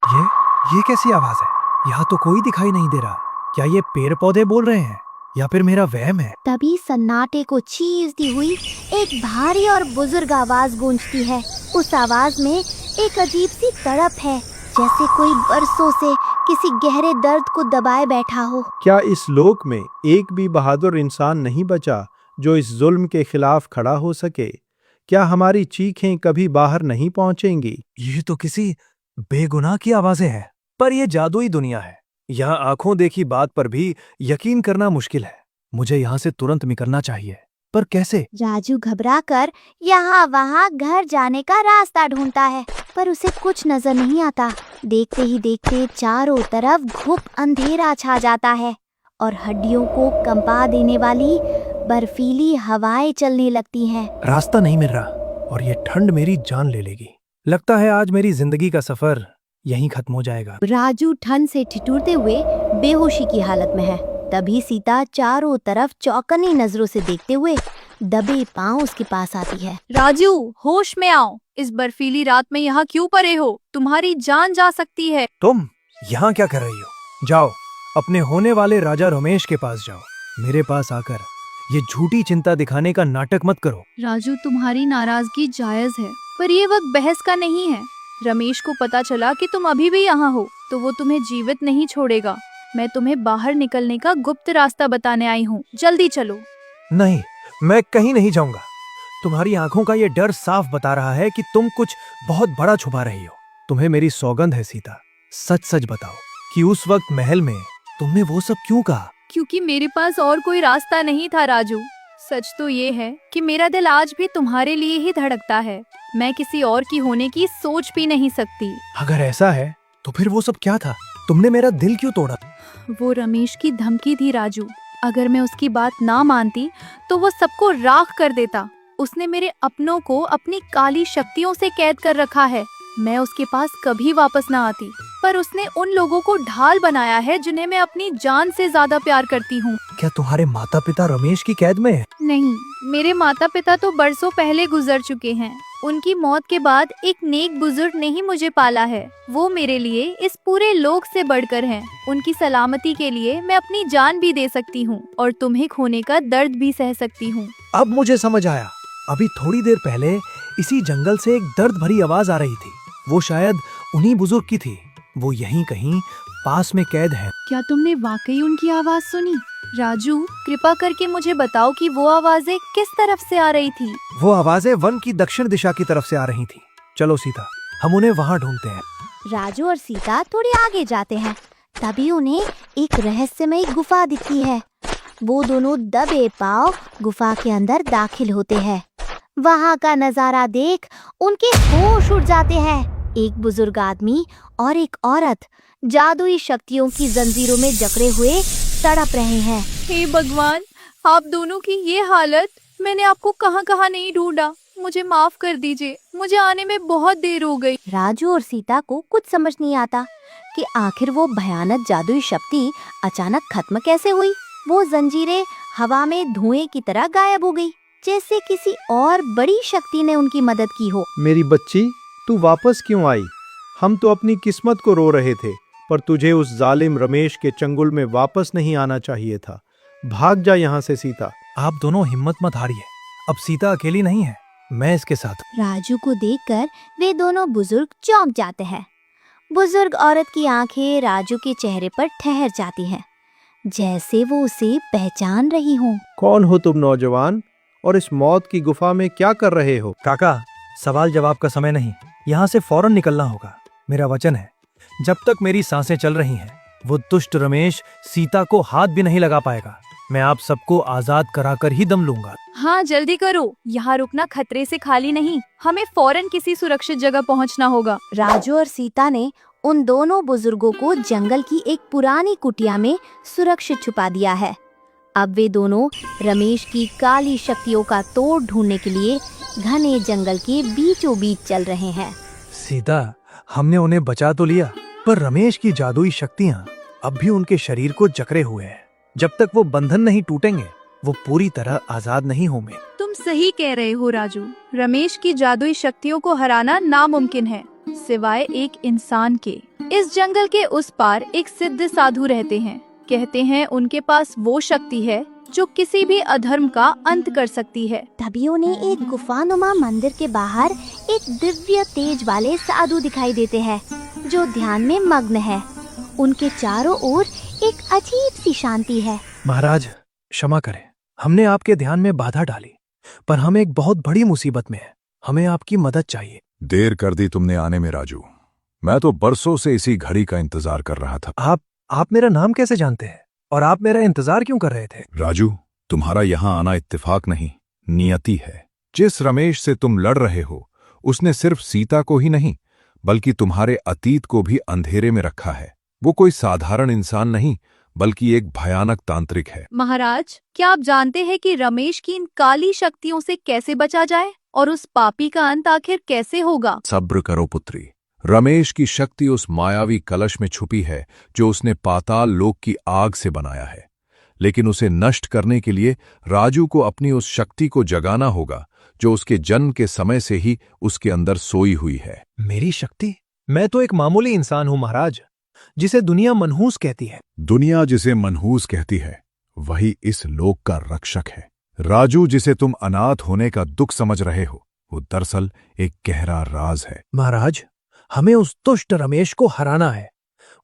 ये कैसी आवाज है? यहाँ तो कोई दिखाई नहीं दे रहा। क्या ये पेड़ पौधे बोल रहे हैं या फिर मेरा वहम है? तभी सन्नाटे को चीरती हुई एक भारी और बुजुर्ग आवाज गूंजती है। उस आवाज में एक अजीब सी तड़प है, जैसे कोई बरसों से किसी गहरे दर्द को दबाए बैठा हो। क्या इस लोक में एक भी बहादुर इंसान नहीं बचा जो इस जुल्म के खिलाफ खड़ा हो सके? क्या हमारी चीखें कभी बाहर नहीं पहुंचेंगी? ये तो किसी बेगुनाह की आवाजें हैं, पर यह जादुई दुनिया है। यहाँ आंखों देखी बात पर भी यकीन करना मुश्किल है। मुझे यहाँ से तुरंत निकलना चाहिए, पर कैसे? राजू घबराकर यहाँ वहाँ घर जाने का रास्ता ढूंढता है, पर उसे कुछ नजर नहीं आता। देखते ही देखते चारों तरफ घुप अंधेरा छा जाता है और हड्डियों को कंपा देने वाली बर्फीली हवाएं चलने लगती हैं। रास्ता नहीं मिल रहा और ये ठंड मेरी जान ले लेगी। लगता है आज मेरी जिंदगी का सफर यहीं खत्म हो जाएगा। राजू ठंड से ठिठुरते हुए बेहोशी की हालत में है। तभी सीता चारों तरफ चौकन्नी नजरों से देखते हुए दबे पांव उसके पास आती है। राजू, होश में आओ। इस बर्फीली रात में यहाँ क्यों पड़े हो? तुम्हारी जान जा सकती है। तुम यहाँ क्या कर रही हो? जाओ, अपने होने वाले राजा रमेश के पास जाओ। मेरे पास आकर ये झूठी चिंता दिखाने का नाटक मत करो। राजू, तुम्हारी नाराजगी जायज है, पर ये वक्त बहस का नहीं है। रमेश को पता चला कि तुम अभी भी यहाँ हो तो वो तुम्हें जीवित नहीं छोड़ेगा। मैं तुम्हें बाहर निकलने का गुप्त रास्ता बताने आई हूँ। जल्दी चलो। नहीं, मैं कहीं नहीं जाऊंगा। तुम्हारी आंखों का ये डर साफ बता रहा है कि तुम कुछ बहुत बड़ा छुपा रही हो। तुम्हें मेरी सौगंध है सीता, सच सच बताओ कि उस वक्त महल में तुमने वो सब क्यों कहा? क्योंकि मेरे पास और कोई रास्ता नहीं था राजू। सच तो ये है कि मेरा दिल आज भी तुम्हारे लिए ही धड़कता है। मैं किसी और की होने की सोच भी नहीं सकती। अगर ऐसा है तो फिर वो सब क्या था? तुमने मेरा दिल क्यों तोड़ा? वो रमेश की धमकी थी राजू। अगर मैं उसकी बात ना मानती तो वो सबको राख कर देता। उसने मेरे अपनों को अपनी काली शक्तियों से कैद कर रखा है। मैं उसके पास कभी वापस ना आती, पर उसने उन लोगों को ढाल बनाया है जिन्हें मैं अपनी जान से ज्यादा प्यार करती हूँ। क्या तुम्हारे माता पिता रमेश की कैद में है? नहीं, मेरे माता पिता तो बरसों पहले गुजर चुके हैं। उनकी मौत के बाद एक नेक बुजुर्ग ने ही मुझे पाला है। वो मेरे लिए इस पूरे लोक से बढ़कर हैं। उनकी सलामती के लिए मैं अपनी जान भी दे सकती हूँ और तुम्हें खोने का दर्द भी सह सकती हूँ। अब मुझे समझ आया। अभी थोड़ी देर पहले इसी जंगल से एक दर्द भरी आवाज आ रही थी। वो शायद उन्हीं बुजुर्ग की थी। वो यहीं कहीं पास में कैद है। क्या तुमने वाकई उनकी आवाज सुनी? राजू, कृपा करके मुझे बताओ कि वो आवाजें किस तरफ से आ रही थी? वो आवाजें वन की दक्षिण दिशा की तरफ से आ रही थी। चलो सीता, हम उन्हें वहाँ ढूंढते हैं। राजू और सीता थोड़े आगे जाते हैं। तभी उन्हें एक रहस्यमयी गुफा दिखती है। वो दोनों दबे पांव गुफा के अंदर दाखिल होते हैं। वहाँ का नजारा देख उनके होश उड़ जाते हैं। एक बुजुर्ग आदमी और एक औरत जादुई शक्तियों की जंजीरों में जकड़े हुए तड़प रहे हैं। हे भगवान, आप दोनों की ये हालत! मैंने आपको कहाँ कहाँ नहीं ढूंढा। मुझे माफ कर दीजिए, मुझे आने में बहुत देर हो गई। राजू और सीता को कुछ समझ नहीं आता कि आखिर वो भयानक जादुई शक्ति अचानक खत्म कैसे हुई। वो जंजीरें हवा में धुएं की तरह गायब हो गई, जैसे किसी और बड़ी शक्ति ने उनकी मदद की हो। मेरी बच्ची, तू वापस क्यों आई? हम तो अपनी किस्मत को रो रहे थे, पर तुझे उस जालिम रमेश के चंगुल में वापस नहीं आना चाहिए था। भाग जा यहाँ से सीता। आप दोनों हिम्मत मत हारिए। अब सीता अकेली नहीं है, मैं इसके साथ। राजू को देखकर वे दोनों बुजुर्ग चौंक जाते हैं। बुजुर्ग औरत की आंखें राजू के चेहरे पर ठहर जाती हैं, जैसे वो उसे पहचान रही हों। कौन हो तुम नौजवान, और इस मौत की गुफा में क्या कर रहे हो? काका, सवाल जवाब का समय नहीं। यहाँ से फौरन निकलना होगा। मेरा वचन है, जब तक मेरी सांसें चल रही हैं, वो दुष्ट रमेश सीता को हाथ भी नहीं लगा पाएगा। मैं आप सबको आजाद कराकर ही दम लूंगा। हाँ, जल्दी करो। यहाँ रुकना खतरे से खाली नहीं। हमें फौरन किसी सुरक्षित जगह पहुँचना होगा। राजू और सीता ने उन दोनों बुजुर्गों को जंगल की एक पुरानी कुटिया में सुरक्षित छुपा दिया है। अब वे दोनों रमेश की काली शक्तियों का तोड़ ढूंढने के लिए घने जंगल के बीचों बीच चल रहे हैं। सीता, हमने उन्हें बचा तो लिया, पर रमेश की जादुई शक्तियाँ अब भी उनके शरीर को जकड़े हुए हैं। जब तक वो बंधन नहीं टूटेंगे, वो पूरी तरह आजाद नहीं होंगे। तुम सही कह रहे हो राजू। रमेश की जादुई शक्तियों को हराना नामुमकिन है, सिवाय एक इंसान के। इस जंगल के उस पार एक सिद्ध साधु रहते हैं। कहते हैं उनके पास वो शक्ति है जो किसी भी अधर्म का अंत कर सकती है। तभी उन्हें एक गुफानुमा मंदिर के बाहर एक दिव्य तेज वाले साधु दिखाई देते हैं जो ध्यान में मग्न है। उनके चारों ओर एक अजीब सी शांति है। महाराज क्षमा करें, हमने आपके ध्यान में बाधा डाली, पर हम एक बहुत बड़ी मुसीबत में हैं। हमें आपकी मदद चाहिए। देर कर दी तुमने आने में राजू। मैं तो बरसों से इसी घड़ी का इंतजार कर रहा था। आप मेरा नाम कैसे जानते हैं और आप मेरा इंतजार क्यों कर रहे थे? राजू, तुम्हारा यहां आना इत्तेफाक नहीं, नियति है। जिस रमेश से तुम लड़ रहे हो उसने सिर्फ सीता को ही नहीं बल्कि तुम्हारे अतीत को भी अंधेरे में रखा है। वो कोई साधारण इंसान नहीं बल्कि एक भयानक तांत्रिक है। महाराज, क्या आप जानते हैं कि रमेश की इन काली शक्तियों से कैसे बचा जाए और उस पापी का अंत आखिर कैसे होगा? सब्र करो पुत्री। रमेश की शक्ति उस मायावी कलश में छुपी है जो उसने पाताल लोक की आग से बनाया है। लेकिन उसे नष्ट करने के लिए राजू को अपनी उस शक्ति को जगाना होगा जो उसके जन्म के समय से ही उसके अंदर सोई हुई है। मेरी शक्ति? मैं तो एक मामूली इंसान हूं महाराज, जिसे दुनिया मनहूस कहती है। दुनिया जिसे मनहूस कहती है वही इस लोक का रक्षक है। राजू, जिसे तुम अनाथ होने का दुख समझ रहे हो, वो दरअसल एक गहरा राज है। महाराज, हमें उस दुष्ट रमेश को हराना है।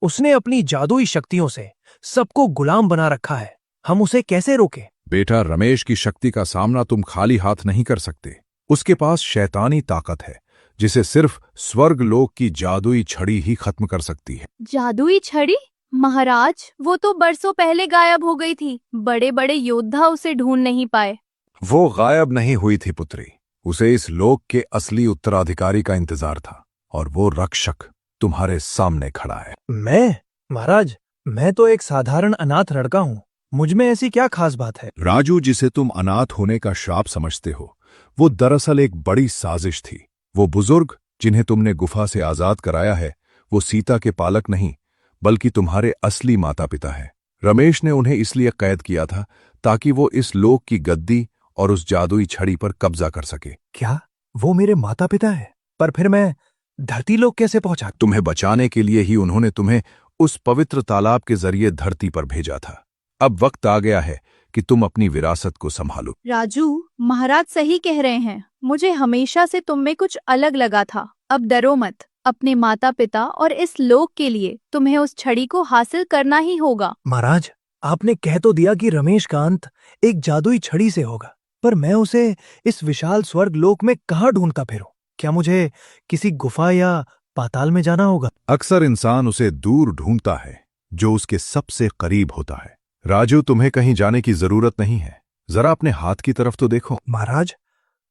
उसने अपनी जादुई शक्तियों से सबको गुलाम बना रखा है। हम उसे कैसे रोकें? बेटा, रमेश की शक्ति का सामना तुम खाली हाथ नहीं कर सकते। उसके पास शैतानी ताकत है जिसे सिर्फ स्वर्ग लोक की जादुई छड़ी ही खत्म कर सकती है। जादुई छड़ी? महाराज, वो तो बरसों पहले गायब हो गई थी। बड़े बड़े योद्धा उसे ढूंढ नहीं पाए। वो गायब नहीं हुई थी पुत्री, उसे इस लोक के असली उत्तराधिकारी का इंतजार था और वो रक्षक तुम्हारे सामने खड़ा है। मैं? महाराज, मैं तो एक साधारण अनाथ लड़का हूं। मुझ में ऐसी क्या खास बात है? राजू, जिसे तुम अनाथ होने का श्राप समझते हो, वो दरअसल एक बड़ी साजिश थी। वो बुजुर्ग जिन्हें तुमने गुफा से आजाद कराया है, वो सीता के पालक नहीं बल्कि तुम्हारे असली माता पिता हैं। रमेश ने उन्हें इसलिए कैद किया था ताकि वो इस लोक की गद्दी और उस जादुई छड़ी पर कब्जा कर सके। क्या वो मेरे माता पिता हैं? पर फिर मैं धरती लोक कैसे पहुंचा? तुम्हें बचाने के लिए ही उन्होंने तुम्हें उस पवित्र तालाब के जरिए धरती पर भेजा था। अब वक्त आ गया है कि तुम अपनी विरासत को संभालो। राजू, महाराज सही कह रहे हैं। मुझे हमेशा से तुम में कुछ अलग लगा था। अब डरो मत। अपने माता पिता और इस लोक के लिए तुम्हें उस छड़ी को हासिल करना ही होगा। महाराज, आपने कह तो दिया कि रमेश का अंत एक जादुई छड़ी से होगा, पर मैं उसे इस विशाल स्वर्ग लोक में कहाँ ढूंढता फिरूं? क्या मुझे किसी गुफा या पाताल में जाना होगा? अक्सर इंसान उसे दूर ढूंढता है जो उसके सबसे करीब होता है। राजू, तुम्हें कहीं जाने की जरूरत नहीं है। जरा अपने हाथ की तरफ तो देखो। महाराज,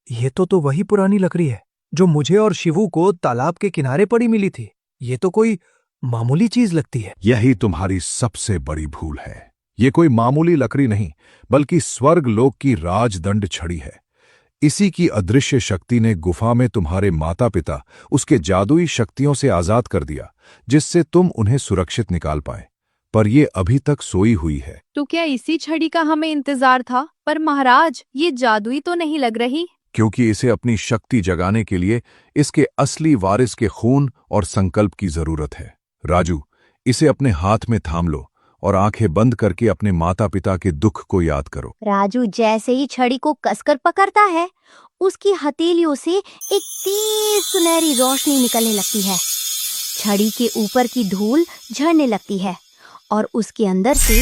ये तो वही पुरानी लकड़ी है जो मुझे और शिवू को तालाब के किनारे पड़ी मिली थी। ये तो कोई मामूली चीज लगती है। यही तुम्हारी सबसे बड़ी भूल है। ये कोई मामूली लकड़ी नहीं बल्कि स्वर्ग लोक की राजदंड छड़ी है। इसी की अदृश्य शक्ति ने गुफा में तुम्हारे माता पिता उसके जादुई शक्तियों से आजाद कर दिया, जिससे तुम उन्हें सुरक्षित निकाल पाए। पर ये अभी तक सोई हुई है। तो क्या इसी छड़ी का हमें इंतजार था? पर महाराज, ये जादुई तो नहीं लग रही। क्योंकि इसे अपनी शक्ति जगाने के लिए इसके असली वारिस के खून और संकल्प की जरूरत है। राजू, इसे अपने हाथ में थाम लो और आंखें बंद करके अपने माता पिता के दुख को याद करो। राजू जैसे ही छड़ी को कसकर पकड़ता है, उसकी हथेलियों से एक तेज सुनहरी रोशनी निकलने लगती है। छड़ी के ऊपर की धूल झड़ने लगती है और उसके अंदर से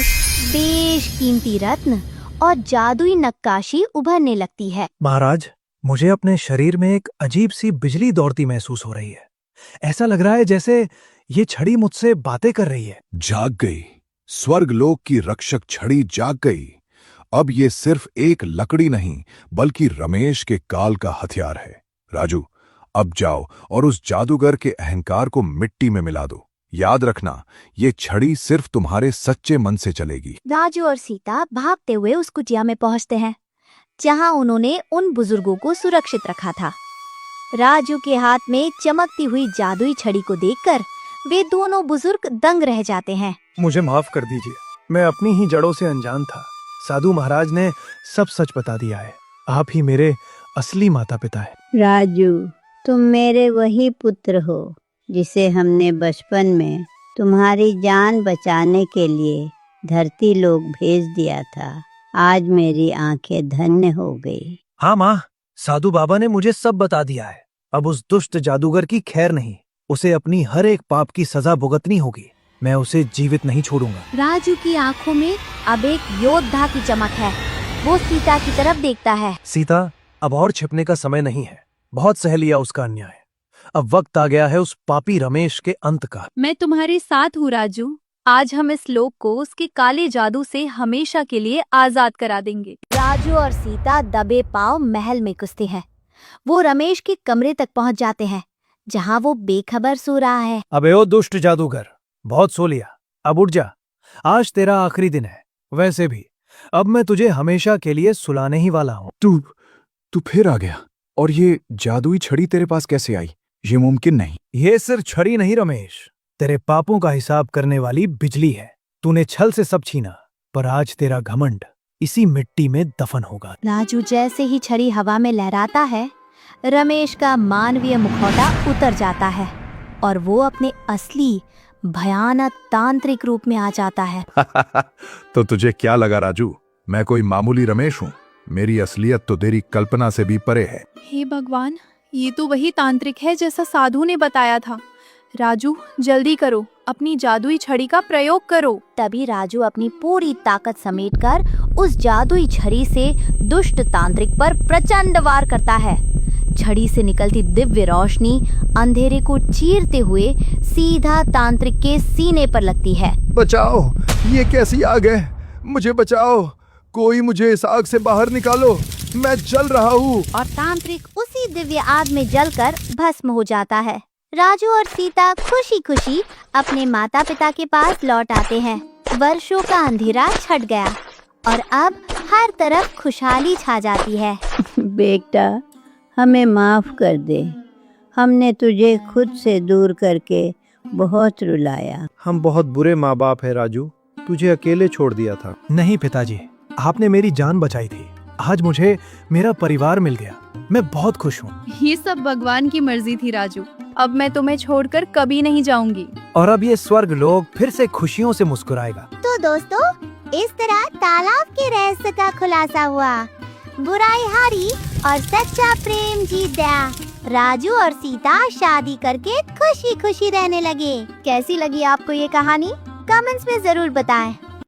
बेशकीमती रत्न और जादुई नक्काशी उभरने लगती है। महाराज, मुझे अपने शरीर में एक अजीब सी बिजली दौड़ती महसूस हो रही है। ऐसा लग रहा है जैसे ये छड़ी मुझसे बातें कर रही है। जाग गई। स्वर्गलोक की रक्षक छड़ी जाग गई। अब ये सिर्फ एक लकड़ी नहीं बल्कि रमेश के काल का हथियार है। राजू, अब जाओ और उस जादूगर के अहंकार को मिट्टी में मिला दो। याद रखना, ये छड़ी सिर्फ तुम्हारे सच्चे मन से चलेगी। राजू और सीता भागते हुए उस कुटिया में पहुंचते हैं जहां उन्होंने उन बुजुर्गों को सुरक्षित रखा था। राजू के हाथ में चमकती हुई जादुई छड़ी को देखकर वे दोनों बुजुर्ग दंग रह जाते हैं। मुझे माफ कर दीजिए, मैं अपनी ही जड़ों से अनजान था। साधु महाराज ने सब सच बता दिया है। आप ही मेरे असली माता पिता हैं। राजू, तुम मेरे वही पुत्र हो जिसे हमने बचपन में तुम्हारी जान बचाने के लिए धरती लोक भेज दिया था। आज मेरी आंखें धन्य हो गई। हाँ माँ, साधु बाबा ने मुझे सब बता दिया है। अब उस दुष्ट जादूगर की खैर नहीं, उसे अपनी हर एक पाप की सजा भुगतनी होगी। मैं उसे जीवित नहीं छोड़ूंगा। राजू की आंखों में अब एक योद्धा की चमक है। वो सीता की तरफ देखता है। सीता, अब और छिपने का समय नहीं है। बहुत सह लिया उसका अन्याय। अब वक्त आ गया है उस पापी रमेश के अंत का। मैं तुम्हारे साथ हूँ राजू। आज हम इस लोक को उसके काले जादू से हमेशा के लिए आजाद करा देंगे। राजू और सीता दबे पांव महल में घुसते हैं। वो रमेश के कमरे तक पहुंच जाते हैं, जहां वो बेखबर सो रहा है। अबे ओ दुष्ट जादूगर, बहुत सो लिया, अब उठ जा। आज तेरा आखिरी दिन है। वैसे भी अब मैं तुझे हमेशा के लिए सुलाने ही वाला हूँ। तू फिर आ गया। और ये जादुई छड़ी तेरे पास कैसे आई? ये मुमकिन नहीं। ये सिर्फ छड़ी नहीं रमेश, तेरे पापों का हिसाब करने वाली बिजली है। तूने छल से सब छीना, पर आज तेरा घमंड इसी मिट्टी में दफन होगा। राजू जैसे ही छड़ी हवा में लहराता है, रमेश का मानवीय मुखौटा उतर जाता है और वो अपने असली भयानक तांत्रिक रूप में आ जाता है। तो तुझे क्या लगा राजू, मैं कोई मामूली रमेश हूँ? मेरी असलियत तो तेरी कल्पना से भी परे है। हे भगवान, ये तो वही तांत्रिक है जैसा साधु ने बताया था। राजू, जल्दी करो, अपनी जादुई छड़ी का प्रयोग करो। तभी राजू अपनी पूरी ताकत समेटकर उस जादुई छड़ी से दुष्ट तांत्रिक पर प्रचंड वार करता है। छड़ी से निकलती दिव्य रोशनी अंधेरे को चीरते हुए सीधा तांत्रिक के सीने पर लगती है। बचाओ, ये कैसी आग है? मुझे बचाओ, कोई मुझे इस आग से बाहर निकालो, मैं जल रहा हूँ। और तांत्रिक उसी दिव्य आग में जलकर भस्म हो जाता है। राजू और सीता खुशी खुशी अपने माता पिता के पास लौट आते हैं। वर्षों का अंधेरा छट गया और अब हर तरफ खुशहाली छा जाती है। बेटा, हमें माफ कर दे। हमने तुझे खुद से दूर करके बहुत रुलाया। हम बहुत बुरे माँ बाप है राजू, तुझे अकेले छोड़ दिया था। नहीं पिताजी, आपने मेरी जान बचाई थी। आज मुझे मेरा परिवार मिल गया। मैं बहुत खुश हूँ। ये सब भगवान की मर्जी थी राजू। अब मैं तुम्हें छोड़कर कभी नहीं जाऊंगी। और अब ये स्वर्ग लोक फिर से खुशियों से मुस्कुराएगा। तो दोस्तों, इस तरह तालाब के रहस्य का खुलासा हुआ। बुराई हारी और सच्चा प्रेम जीत गया। राजू और सीता शादी करके खुशी खुशी रहने लगे। कैसी लगी आपको ये कहानी? कमेंट्स में जरूर बताएं।